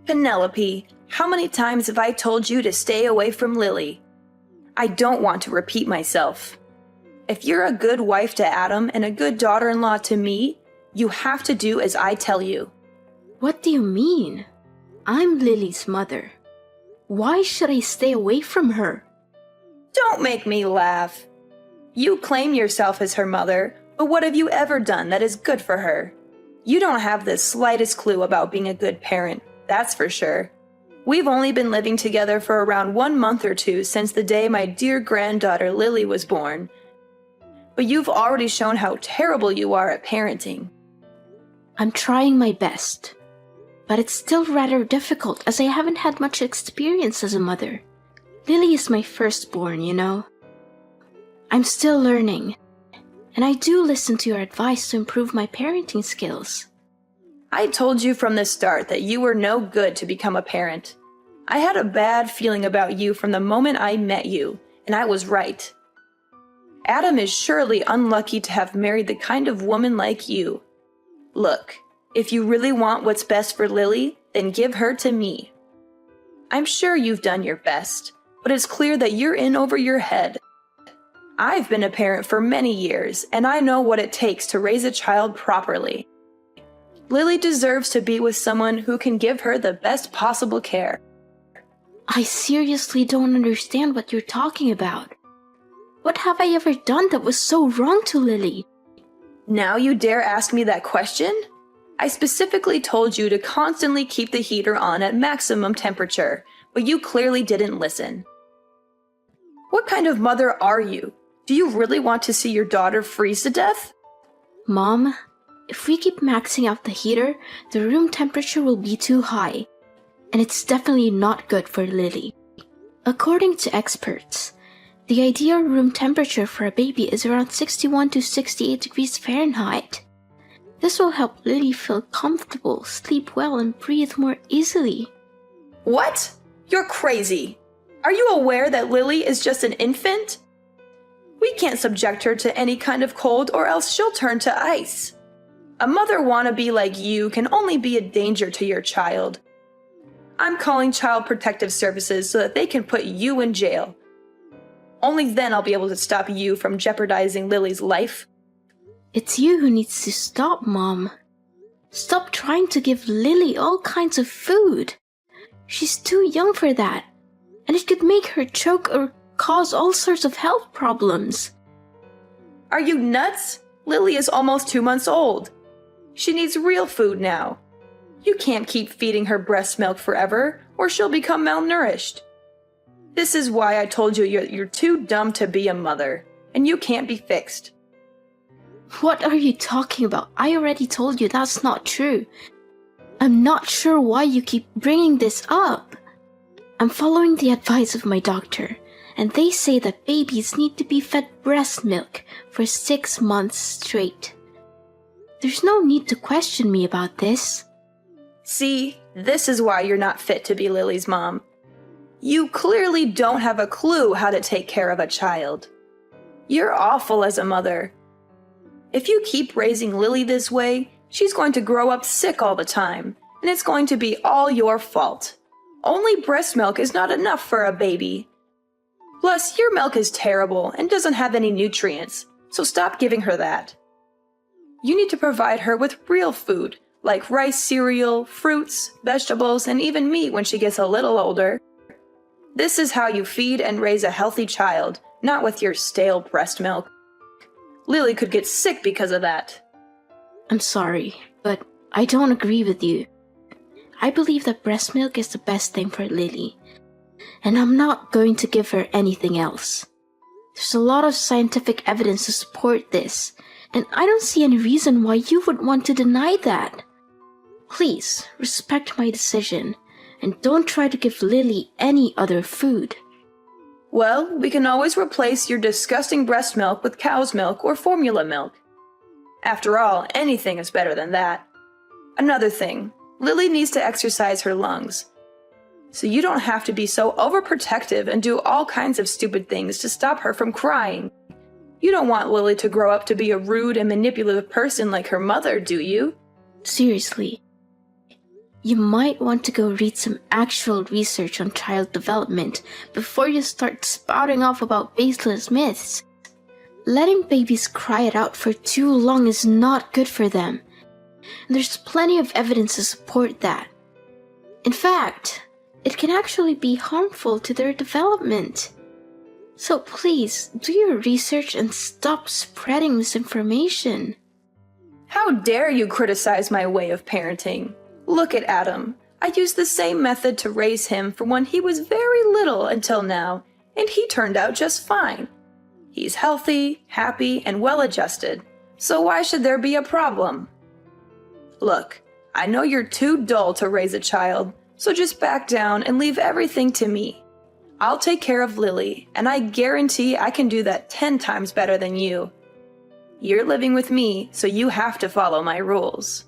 Penelope, how many times have I told you to stay away from Lily? I don't want to repeat myself. If you're a good wife to Adam and a good daughter-in-law to me, you have to do as I tell you. What do you mean? I'm Lily's mother. Why should I stay away from her? Don't make me laugh. You claim yourself as her mother, but what have you ever done that is good for her? You don't have the slightest clue about being a good parent, that's for sure. We've only been living together for around 1 month or 2 since the day my dear granddaughter Lily was born. But you've already shown how terrible you are at parenting. I'm trying my best, but it's still rather difficult as I haven't had much experience as a mother. Lily is my firstborn, you know. I'm still learning, and I do listen to your advice to improve my parenting skills. I told you from the start that you were no good to become a parent. I had a bad feeling about you from the moment I met you, and I was right. Adam is surely unlucky to have married the kind of woman like you. Look, if you really want what's best for Lily, then give her to me. I'm sure you've done your best, but it's clear that you're in over your head. I've been a parent for many years, and I know what it takes to raise a child properly. Lily deserves to be with someone who can give her the best possible care. I seriously don't understand what you're talking about. What have I ever done that was so wrong to Lily? Now you dare ask me that question? I specifically told you to constantly keep the heater on at maximum temperature, but you clearly didn't listen. What kind of mother are you? Do you really want to see your daughter freeze to death? Mom, if we keep maxing out the heater, the room temperature will be too high, and it's definitely not good for Lily. According to experts, the ideal room temperature for a baby is around 61 to 68 degrees Fahrenheit. This will help Lily feel comfortable, sleep well, and breathe more easily. What? You're crazy. Are you aware that Lily is just an infant? We can't subject her to any kind of cold or else she'll turn to ice. A mother wannabe like you can only be a danger to your child. I'm calling Child Protective Services so that they can put you in jail. Only then I'll be able to stop you from jeopardizing Lily's life. It's you who needs to stop, Mom. Stop trying to give Lily all kinds of food. She's too young for that, and it could make her choke or cause all sorts of health problems. Are you nuts? Lily is almost 2 months old. She needs real food now. You can't keep feeding her breast milk forever, or she'll become malnourished. This is why I told you you're too dumb to be a mother, and you can't be fixed. What are you talking about? I already told you that's not true. I'm not sure why you keep bringing this up. I'm following the advice of my doctor, and they say that babies need to be fed breast milk for 6 months straight. There's no need to question me about this. See, this is why you're not fit to be Lily's mom. You clearly don't have a clue how to take care of a child. You're awful as a mother. If you keep raising Lily this way, she's going to grow up sick all the time, and it's going to be all your fault. Only breast milk is not enough for a baby. Plus, your milk is terrible and doesn't have any nutrients, so stop giving her that. You need to provide her with real food, like rice cereal, fruits, vegetables, and even meat when she gets a little older. This is how you feed and raise a healthy child, not with your stale breast milk. Lily could get sick because of that. I'm sorry, but I don't agree with you. I believe that breast milk is the best thing for Lily, and I'm not going to give her anything else. There's a lot of scientific evidence to support this, and I don't see any reason why you would want to deny that. Please, respect my decision, and don't try to give Lily any other food. Well, we can always replace your disgusting breast milk with cow's milk or formula milk. After all, anything is better than that. Another thing, Lily needs to exercise her lungs. So you don't have to be so overprotective and do all kinds of stupid things to stop her from crying. You don't want Lily to grow up to be a rude and manipulative person like her mother, do you? Seriously, You might want to go read some actual research on child development before you start spouting off about baseless myths. Letting babies cry it out for too long is not good for them. And there's plenty of evidence to support that. In fact, it can actually be harmful to their development. So please, do your research and stop spreading misinformation. How dare you criticize my way of parenting? Look at Adam. I used the same method to raise him from when he was very little until now, and he turned out just fine. He's healthy, happy, and well-adjusted, so why should there be a problem? Look, I know you're too dull to raise a child, so just back down and leave everything to me. I'll take care of Lily, and I guarantee I can do that 10 times better than you. You're living with me, so you have to follow my rules.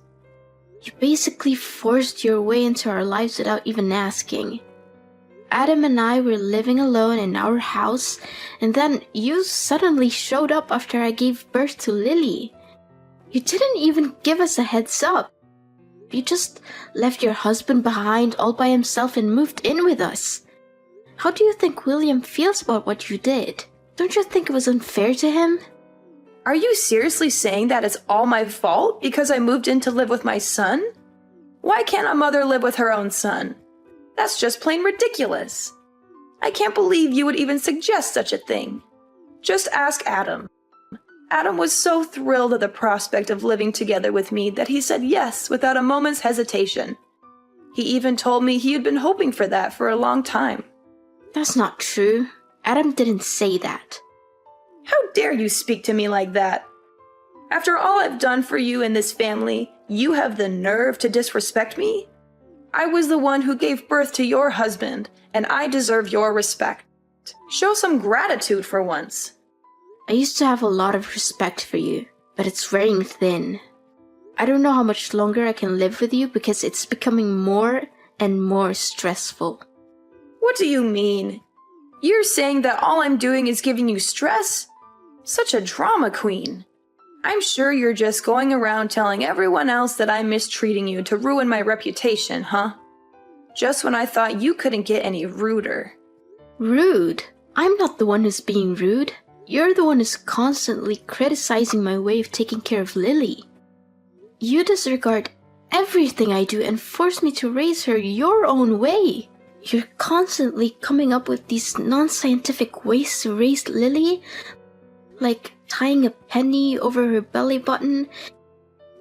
You basically forced your way into our lives without even asking. Adam and I were living alone in our house, and then you suddenly showed up after I gave birth to Lily. You didn't even give us a heads up. You just left your husband behind all by himself and moved in with us. How do you think William feels about what you did? Don't you think it was unfair to him? Are you seriously saying that it's all my fault because I moved in to live with my son? Why can't a mother live with her own son? That's just plain ridiculous. I can't believe you would even suggest such a thing. Just ask Adam. Adam was so thrilled at the prospect of living together with me that he said yes without a moment's hesitation. He even told me he had been hoping for that for a long time. That's not true. Adam didn't say that. How dare you speak to me like that? After all I've done for you and this family, you have the nerve to disrespect me? I was the one who gave birth to your husband, and I deserve your respect. Show some gratitude for once. I used to have a lot of respect for you, but it's wearing thin. I don't know how much longer I can live with you because it's becoming more and more stressful. What do you mean? You're saying that all I'm doing is giving you stress? Such a drama queen. I'm sure you're just going around telling everyone else that I'm mistreating you to ruin my reputation, huh? Just when I thought you couldn't get any ruder. Rude? I'm not the one who's being rude. You're the one who's constantly criticizing my way of taking care of Lily. You disregard everything I do and force me to raise her your own way. You're constantly coming up with these non-scientific ways to raise Lily, like tying a penny over her belly button,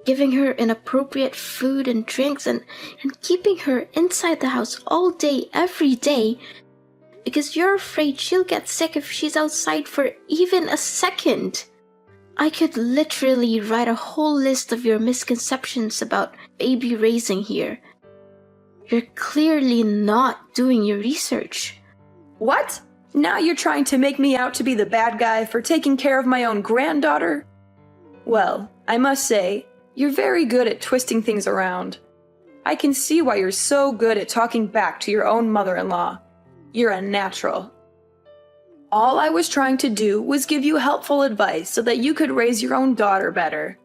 giving her inappropriate food and drinks, and keeping her inside the house all day, every day, because you're afraid she'll get sick if she's outside for even a second. I could literally write a whole list of your misconceptions about baby raising here. You're clearly not doing your research. What? Now you're trying to make me out to be the bad guy for taking care of my own granddaughter? Well, I must say, you're very good at twisting things around. I can see why you're so good at talking back to your own mother-in-law. You're a natural. All I was trying to do was give you helpful advice so that you could raise your own daughter better.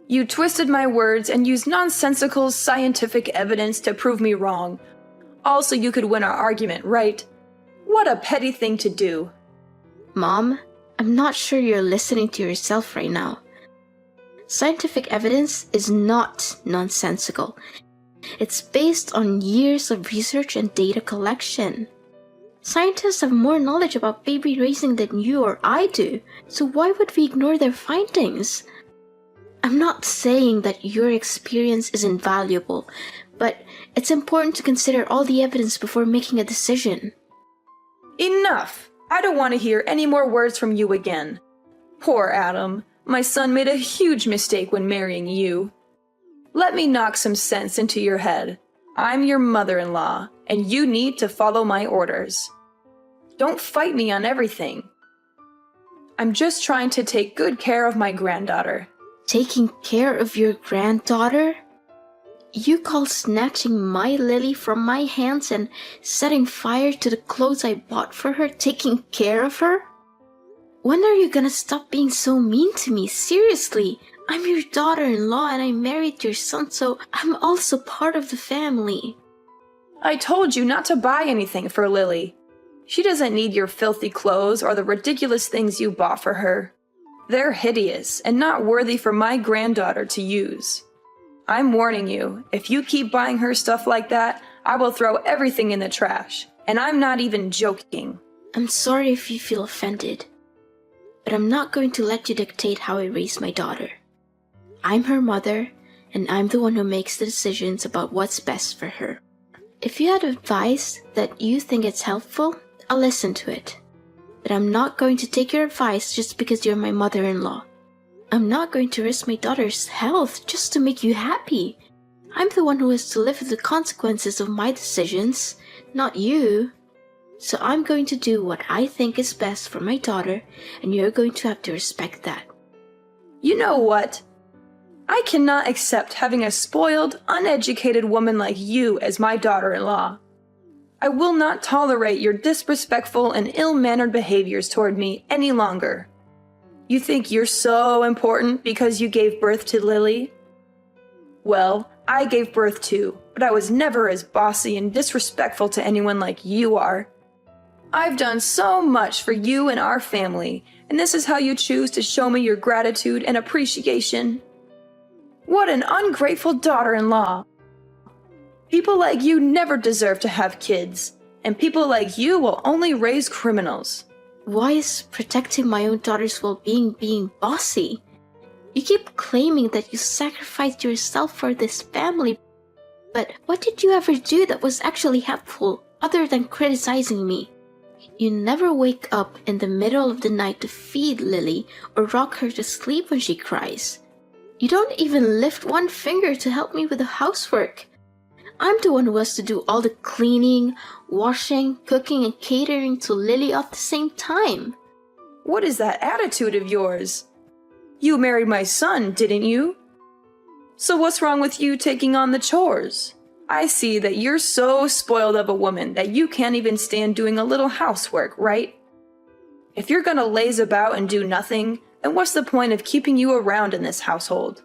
You twisted my words and used nonsensical scientific evidence to prove me wrong. Also, you could win our argument, right? What a petty thing to do. Mom, I'm not sure you're listening to yourself right now. Scientific evidence is not nonsensical. It's based on years of research and data collection. Scientists have more knowledge about baby raising than you or I do, so why would we ignore their findings? I'm not saying that your experience is invaluable, but it's important to consider all the evidence before making a decision. Enough! I don't want to hear any more words from you again. Poor Adam. My son made a huge mistake when marrying you. Let me knock some sense into your head. I'm your mother-in-law, and you need to follow my orders. Don't fight me on everything. I'm just trying to take good care of my granddaughter. Taking care of your granddaughter? You call snatching my Lily from my hands and setting fire to the clothes I bought for her taking care of her? When are you gonna stop being so mean to me? Seriously, I'm your daughter-in-law and I married your son, so I'm also part of the family. I told you not to buy anything for Lily. She doesn't need your filthy clothes or the ridiculous things you bought for her. They're hideous and not worthy for my granddaughter to use. I'm warning you, if you keep buying her stuff like that, I will throw everything in the trash. And I'm not even joking. I'm sorry if you feel offended, but I'm not going to let you dictate how I raise my daughter. I'm her mother, and I'm the one who makes the decisions about what's best for her. If you had advice that you think it's helpful, I'll listen to it. But I'm not going to take your advice just because you're my mother-in-law. I'm not going to risk my daughter's health just to make you happy. I'm the one who has to live with the consequences of my decisions, not you. So I'm going to do what I think is best for my daughter, and you're going to have to respect that. You know what? I cannot accept having a spoiled, uneducated woman like you as my daughter-in-law. I will not tolerate your disrespectful and ill-mannered behaviors toward me any longer. You think you're so important because you gave birth to Lily? Well, I gave birth too, but I was never as bossy and disrespectful to anyone like you are. I've done so much for you and our family, and this is how you choose to show me your gratitude and appreciation? What an ungrateful daughter-in-law! People like you never deserve to have kids, and people like you will only raise criminals. Why is protecting my own daughter's well-being being bossy? You keep claiming that you sacrificed yourself for this family, but what did you ever do that was actually helpful other than criticizing me? You never wake up in the middle of the night to feed Lily or rock her to sleep when she cries. You don't even lift one finger to help me with the housework. I'm the one who has to do all the cleaning, washing, cooking, and catering to Lily at the same time. What is that attitude of yours? You married my son, didn't you? So what's wrong with you taking on the chores? I see that you're so spoiled of a woman that you can't even stand doing a little housework, right? If you're gonna laze about and do nothing, then what's the point of keeping you around in this household?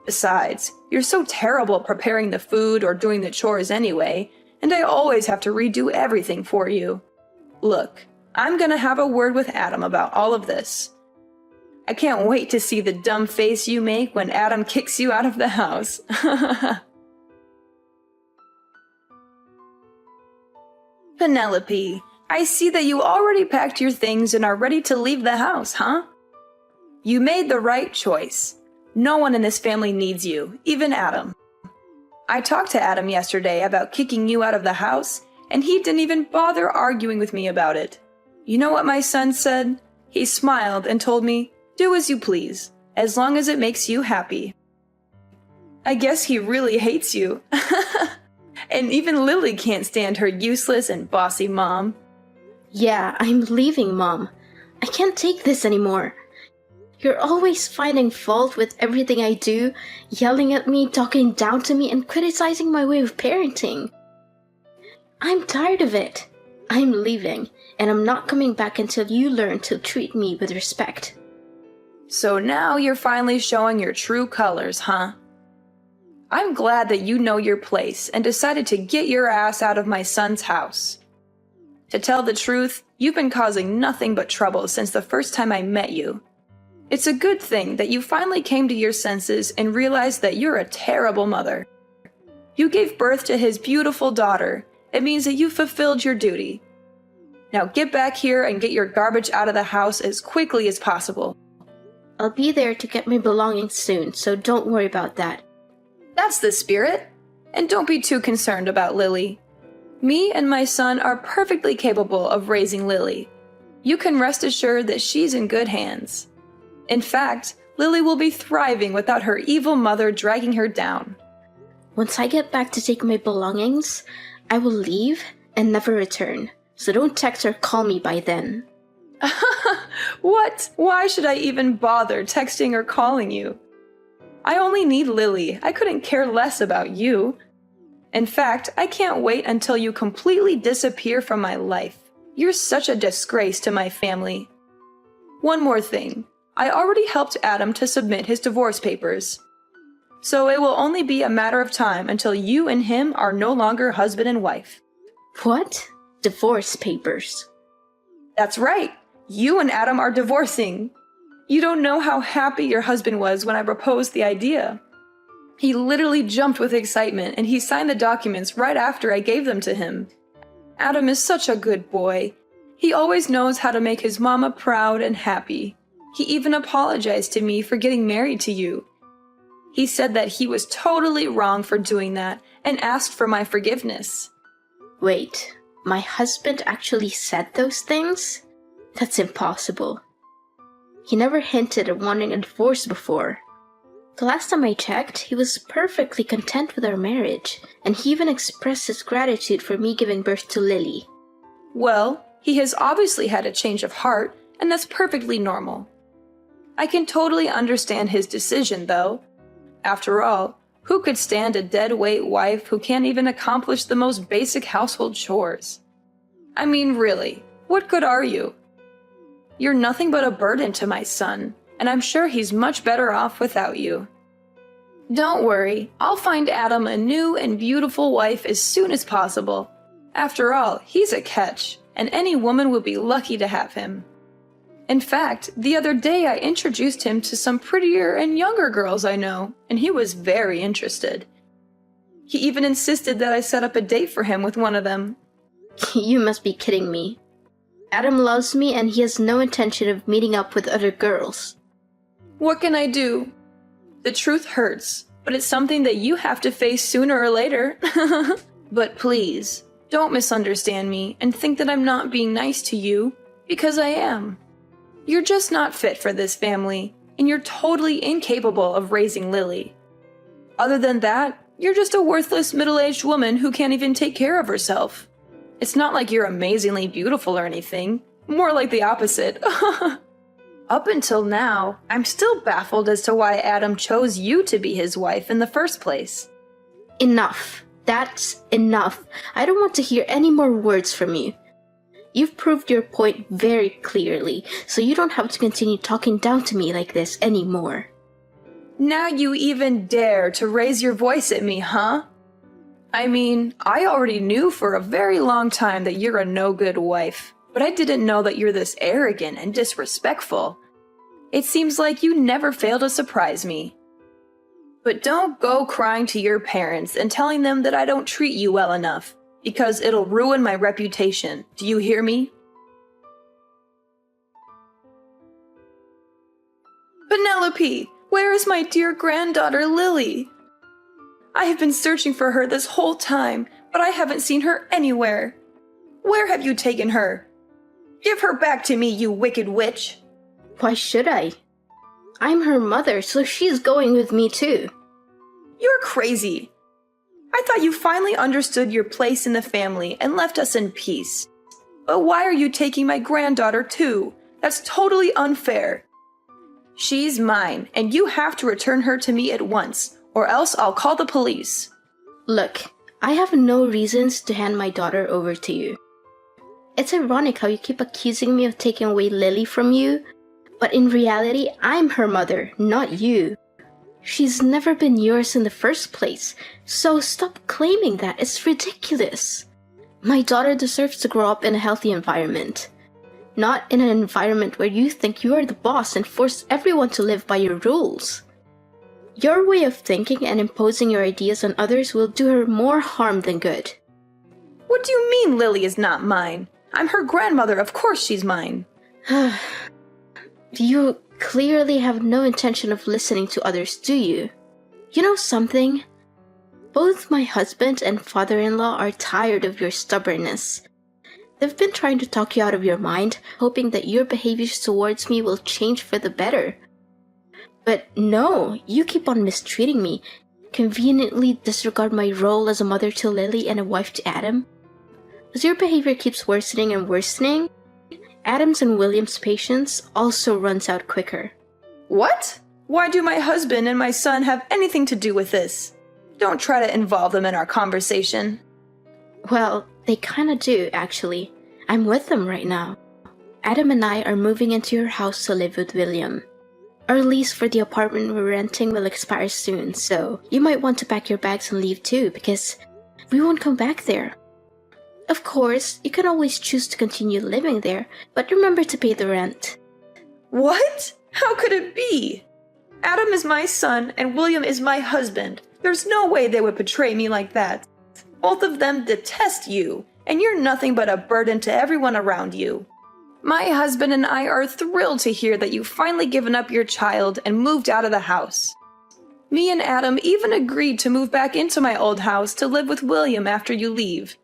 Besides, you're so terrible preparing the food or doing the chores anyway, and I always have to redo everything for you. Look, I'm gonna have a word with Adam about all of this. I can't wait to see the dumb face you make when Adam kicks you out of the house. Penelope, I see that you already packed your things and are ready to leave the house, huh? You made the right choice. No one in this family needs you, even Adam. I talked to Adam yesterday about kicking you out of the house, and he didn't even bother arguing with me about it. You know what my son said? He smiled and told me, "Do as you please, as long as it makes you happy." I guess he really hates you. And even Lily can't stand her useless and bossy mom. Yeah, I'm leaving, Mom. I can't take this anymore. You're always finding fault with everything I do, yelling at me, talking down to me, and criticizing my way of parenting. I'm tired of it. I'm leaving, and I'm not coming back until you learn to treat me with respect. So now you're finally showing your true colors, huh? I'm glad that you know your place and decided to get your ass out of my son's house. To tell the truth, you've been causing nothing but trouble since the first time I met you. It's a good thing that you finally came to your senses and realized that you're a terrible mother. You gave birth to his beautiful daughter. It means that you fulfilled your duty. Now get back here and get your garbage out of the house as quickly as possible. I'll be there to get my belongings soon, so don't worry about that. That's the spirit. And don't be too concerned about Lily. Me and my son are perfectly capable of raising Lily. You can rest assured that she's in good hands. In fact, Lily will be thriving without her evil mother dragging her down. Once I get back to take my belongings, I will leave and never return, so don't text or call me by then. What? Why should I even bother texting or calling you? I only need Lily. I couldn't care less about you. In fact, I can't wait until you completely disappear from my life. You're such a disgrace to my family. One more thing. I already helped Adam to submit his divorce papers. So it will only be a matter of time until you and him are no longer husband and wife. What? Divorce papers? That's right. You and Adam are divorcing. You don't know how happy your husband was when I proposed the idea. He literally jumped with excitement and he signed the documents right after I gave them to him. Adam is such a good boy. He always knows how to make his mama proud and happy. He even apologized to me for getting married to you. He said that he was totally wrong for doing that and asked for my forgiveness. Wait, my husband actually said those things? That's impossible. He never hinted at wanting a divorce before. The last time I checked, he was perfectly content with our marriage, and he even expressed his gratitude for me giving birth to Lily. Well, he has obviously had a change of heart, and that's perfectly normal. I can totally understand his decision, though. After all, who could stand a dead-weight wife who can't even accomplish the most basic household chores? I mean, really, what good are you? You're nothing but a burden to my son, and I'm sure he's much better off without you. Don't worry, I'll find Adam a new and beautiful wife as soon as possible. After all, he's a catch, and any woman would be lucky to have him. In fact, the other day I introduced him to some prettier and younger girls I know, and he was very interested. He even insisted that I set up a date for him with one of them. You must be kidding me. Adam loves me and he has no intention of meeting up with other girls. What can I do? The truth hurts, but it's something that you have to face sooner or later. But please, don't misunderstand me and think that I'm not being nice to you, because I am. You're just not fit for this family, and you're totally incapable of raising Lily. Other than that, you're just a worthless middle-aged woman who can't even take care of herself. It's not like you're amazingly beautiful or anything, more like the opposite. Up until now, I'm still baffled as to why Adam chose you to be his wife in the first place. Enough. That's enough. I don't want to hear any more words from you. You've proved your point very clearly, so you don't have to continue talking down to me like this anymore. Now you even dare to raise your voice at me, huh? I mean, I already knew for a very long time that you're a no-good wife, but I didn't know that you're this arrogant and disrespectful. It seems like you never fail to surprise me. But don't go crying to your parents and telling them that I don't treat you well enough, because it'll ruin my reputation. Do you hear me? Penelope, where is my dear granddaughter Lily? I have been searching for her this whole time, but I haven't seen her anywhere. Where have you taken her? Give her back to me, you wicked witch! Why should I? I'm her mother, so she's going with me too. You're crazy. I thought you finally understood your place in the family and left us in peace. But why are you taking my granddaughter too? That's totally unfair. She's mine, and you have to return her to me at once, or else I'll call the police. Look, I have no reasons to hand my daughter over to you. It's ironic how you keep accusing me of taking away Lily from you, but in reality, I'm her mother, not you. She's never been yours in the first place, so stop claiming that. It's ridiculous. My daughter deserves to grow up in a healthy environment, not in an environment where you think you are the boss and force everyone to live by your rules. Your way of thinking and imposing your ideas on others will do her more harm than good. What do you mean Lily is not mine? I'm her grandmother, of course she's mine. You clearly have no intention of listening to others, do you? You know something? Both my husband and father-in-law are tired of your stubbornness. They've been trying to talk you out of your mind, hoping that your behaviors towards me will change for the better. But no, you keep on mistreating me, conveniently disregard my role as a mother to Lily and a wife to Adam. As your behavior keeps worsening and worsening, Adam's and William's patience also runs out quicker. What? Why do my husband and my son have anything to do with this? Don't try to involve them in our conversation. Well, they kinda do, actually. I'm with them right now. Adam and I are moving into your house to live with William. Our lease for the apartment we're renting will expire soon, so you might want to pack your bags and leave too, because we won't come back there. Of course, you can always choose to continue living there, but remember to pay the rent. What? How could it be? Adam is my son and William is my husband. There's no way they would betray me like that. Both of them detest you, and you're nothing but a burden to everyone around you. My husband and I are thrilled to hear that you've finally given up your child and moved out of the house. Me and Adam even agreed to move back into my old house to live with William after you leave.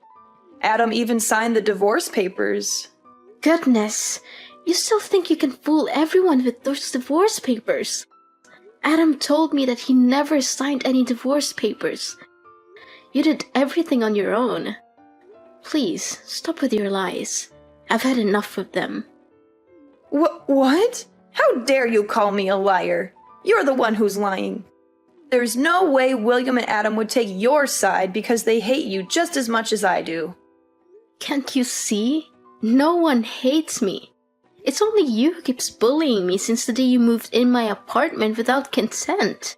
Adam even signed the divorce papers. Goodness, you still think you can fool everyone with those divorce papers? Adam told me that he never signed any divorce papers. You did everything on your own. Please, stop with your lies. I've had enough of them. What? How dare you call me a liar? You're the one who's lying. There's no way William and Adam would take your side because they hate you just as much as I do. Can't you see? No one hates me. It's only you who keeps bullying me since the day you moved in my apartment without consent.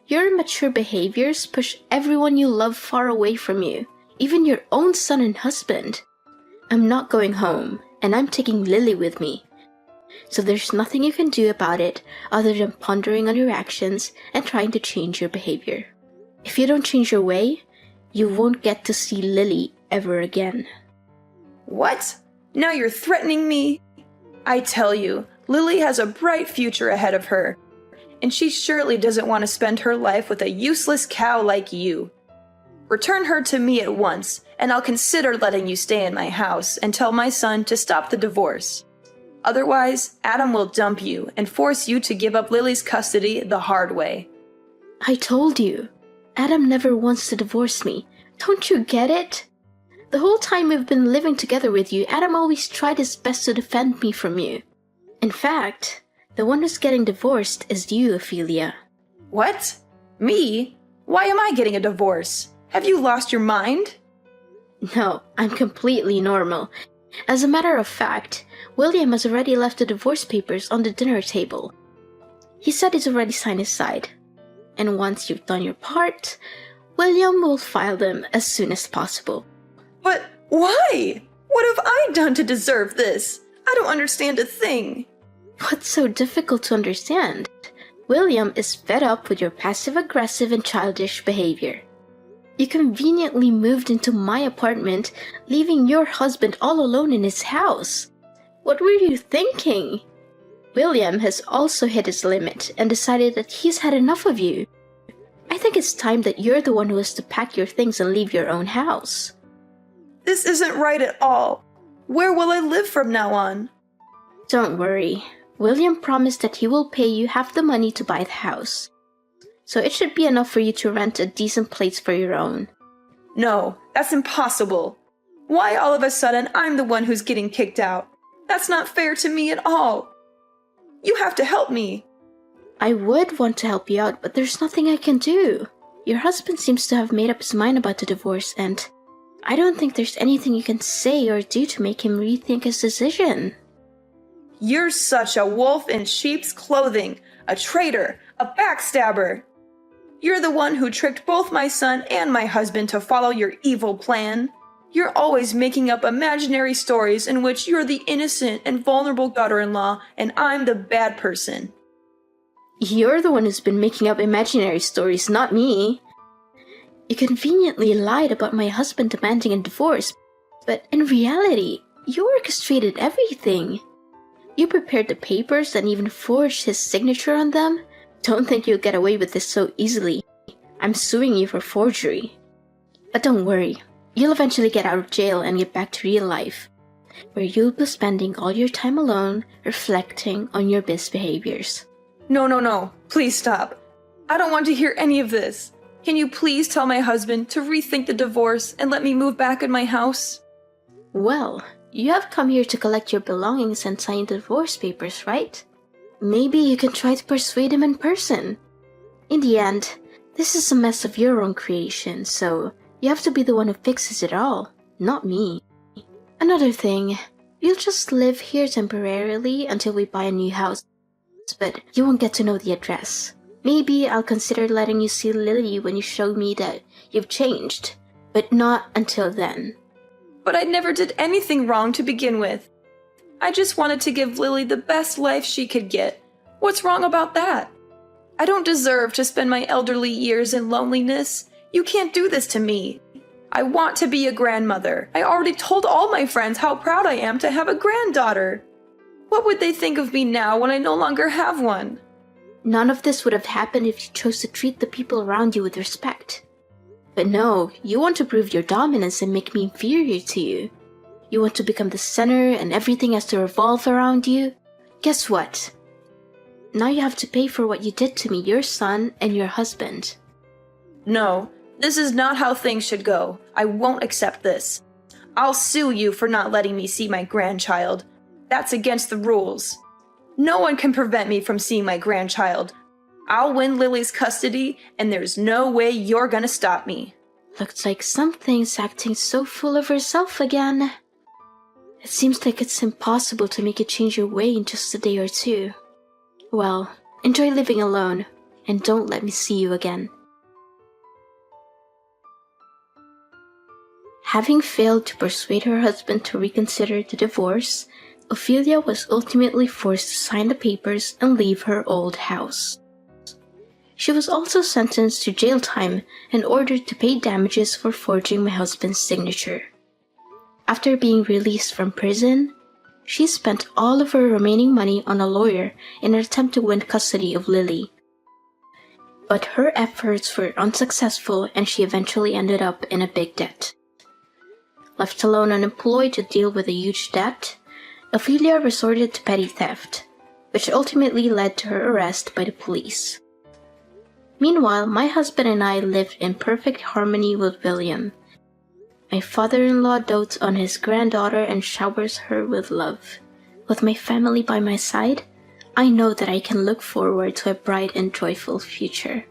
Your immature behaviors push everyone you love far away from you, even your own son and husband. I'm not going home, and I'm taking Lily with me. So there's nothing you can do about it other than pondering on your actions and trying to change your behavior. If you don't change your way, you won't get to see Lily ever again. What? Now you're threatening me? I tell you, Lily has a bright future ahead of her, and she surely doesn't want to spend her life with a useless cow like you. Return her to me at once, and I'll consider letting you stay in my house and tell my son to stop the divorce. Otherwise, Adam will dump you and force you to give up Lily's custody the hard way. I told you, Adam never wants to divorce me. Don't you get it? The whole time we've been living together with you, Adam always tried his best to defend me from you. In fact, the one who's getting divorced is you, Ophelia. What? Me? Why am I getting a divorce? Have you lost your mind? No, I'm completely normal. As a matter of fact, William has already left the divorce papers on the dinner table. He said he's already signed his side. And once you've done your part, William will file them as soon as possible. But why? What have I done to deserve this? I don't understand a thing. What's so difficult to understand? William is fed up with your passive-aggressive and childish behavior. You conveniently moved into my apartment, leaving your husband all alone in his house. What were you thinking? William has also hit his limit and decided that he's had enough of you. I think it's time that you're the one who has to pack your things and leave your own house. This isn't right at all. Where will I live from now on? Don't worry. William promised that he will pay you half the money to buy the house. So it should be enough for you to rent a decent place for your own. No, that's impossible. Why all of a sudden I'm the one who's getting kicked out? That's not fair to me at all. You have to help me. I would want to help you out, but there's nothing I can do. Your husband seems to have made up his mind about the divorce, and I don't think there's anything you can say or do to make him rethink his decision. You're such a wolf in sheep's clothing, a traitor, a backstabber. You're the one who tricked both my son and my husband to follow your evil plan. You're always making up imaginary stories in which you're the innocent and vulnerable daughter-in-law and I'm the bad person. You're the one who's been making up imaginary stories, not me. You conveniently lied about my husband demanding a divorce, but in reality, you orchestrated everything. You prepared the papers and even forged his signature on them. Don't think you'll get away with this so easily. I'm suing you for forgery. But don't worry, you'll eventually get out of jail and get back to real life, where you'll be spending all your time alone, reflecting on your misbehaviors. No, please stop. I don't want to hear any of this. Can you please tell my husband to rethink the divorce and let me move back in my house? Well, you have come here to collect your belongings and sign the divorce papers, right? Maybe you can try to persuade him in person. In the end, this is a mess of your own creation, so you have to be the one who fixes it all, not me. Another thing, you'll just live here temporarily until we buy a new house. but you won't get to know the address. Maybe I'll consider letting you see Lily when you show me that you've changed, but not until then. But I never did anything wrong to begin with. I just wanted to give Lily the best life she could get. What's wrong about that? I don't deserve to spend my elderly years in loneliness. You can't do this to me. I want to be a grandmother. I already told all my friends how proud I am to have a granddaughter. What would they think of me now when I no longer have one? None of this would have happened if you chose to treat the people around you with respect. But no, you want to prove your dominance and make me inferior to you. You want to become the center and everything has to revolve around you. Guess what? Now you have to pay for what you did to me, your son, and your husband. No, this is not how things should go. I won't accept this. I'll sue you for not letting me see my grandchild. That's against the rules. No one can prevent me from seeing my grandchild. I'll win Lily's custody, and there's no way you're gonna stop me. Looks like something's acting so full of herself again. It seems like it's impossible to make you change your way in just a day or two. Well, enjoy living alone, and don't let me see you again. Having failed to persuade her husband to reconsider the divorce, Ophelia was ultimately forced to sign the papers and leave her old house. She was also sentenced to jail time and ordered to pay damages for forging my husband's signature. After being released from prison, she spent all of her remaining money on a lawyer in an attempt to win custody of Lily. But her efforts were unsuccessful and she eventually ended up in a big debt. Left alone unemployed to deal with a huge debt, Ophelia resorted to petty theft, which ultimately led to her arrest by the police. Meanwhile, my husband and I lived in perfect harmony with William. My father-in-law dotes on his granddaughter and showers her with love. With my family by my side, I know that I can look forward to a bright and joyful future.